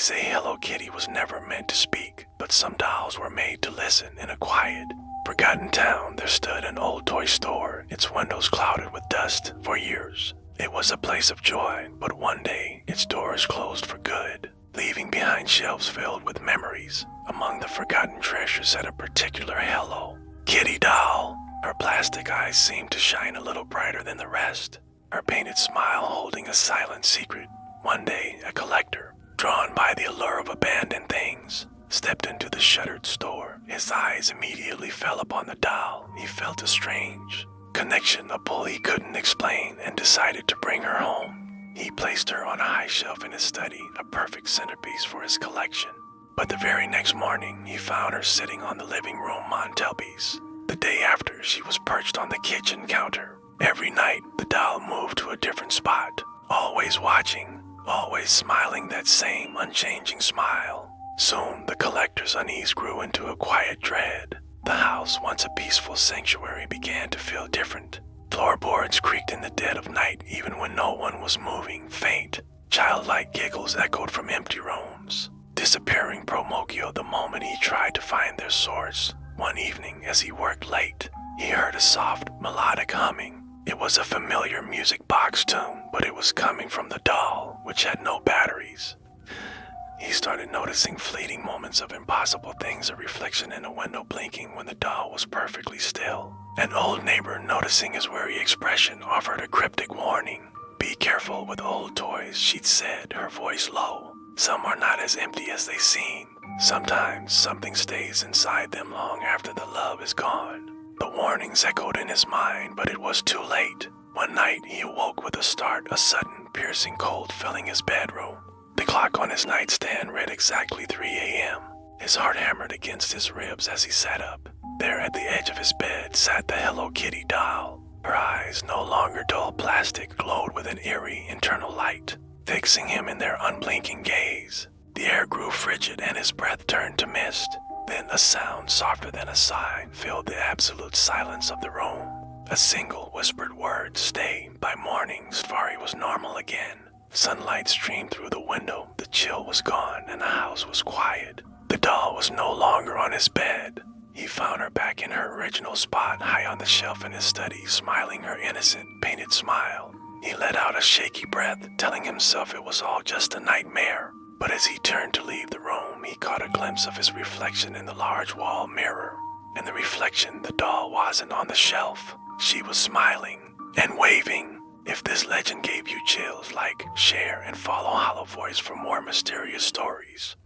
say Hello Kitty was never meant to speak, but some dolls were made to listen in a quiet, forgotten town. There stood an old toy store, its windows clouded with dust for years. It was a place of joy, but one day its doors closed for good, leaving behind shelves filled with memories. Among the forgotten treasures sat a particular Hello Kitty doll. Her plastic eyes seemed to shine a little brighter than the rest, her painted smile holding a silent secret. One day, a collector, drawn by the allure of abandoned things, stepped into the shuttered store. His eyes immediately fell upon the doll. He felt a strange connection, a pull he couldn't explain, and decided to bring her home. He placed her on a high shelf in his study, a perfect centerpiece for his collection. But the very next morning, he found her sitting on the living room mantelpiece. The day after, she was perched on the kitchen counter. Every night, the doll moved to a different spot, always watching, always smiling that same unchanging smile. Soon, the collector's unease grew into a quiet dread. The house, once a peaceful sanctuary, began to feel different. Floorboards creaked in the dead of night even when no one was moving. Faint, childlike giggles echoed from empty rooms, disappearing pro mocio the moment he tried to find their source. One evening, as he worked late, he heard a soft, melodic humming. It was a familiar music box tune, but it was coming from the doll, which had no batteries. He started noticing fleeting moments of impossible things, a reflection in a window blinking when the doll was perfectly still. An old neighbor, noticing his weary expression, offered a cryptic warning. "Be careful with old toys," she'd said, her voice low. "Some are not as empty as they seem. Sometimes something stays inside them long after the love is gone." The warnings echoed in his mind, but it was too late. One night, he awoke with a start, a sudden, piercing cold filling his bedroom. The clock on his nightstand read exactly 3 a.m. His heart hammered against his ribs as he sat up. There at the edge of his bed sat the Hello Kitty doll. Her eyes, no longer dull plastic, glowed with an eerie internal light, fixing him in their unblinking gaze. The air grew frigid and his breath turned to mist. Then a sound softer than a sigh filled the absolute silence of the room. A single whispered word: "Stay." By morning, Safari was normal again. Sunlight streamed through the window, the chill was gone, and the house was quiet. The doll was no longer on his bed. He found her back in her original spot, high on the shelf in his study, smiling her innocent, painted smile. He let out a shaky breath, telling himself it was all just a nightmare. But as he turned to leave the room, he caught a glimpse of his reflection in the large wall mirror. In the reflection, the doll wasn't on the shelf. She was smiling and waving. If this legend gave you chills, like, share, and follow Hollow Voice for more mysterious stories.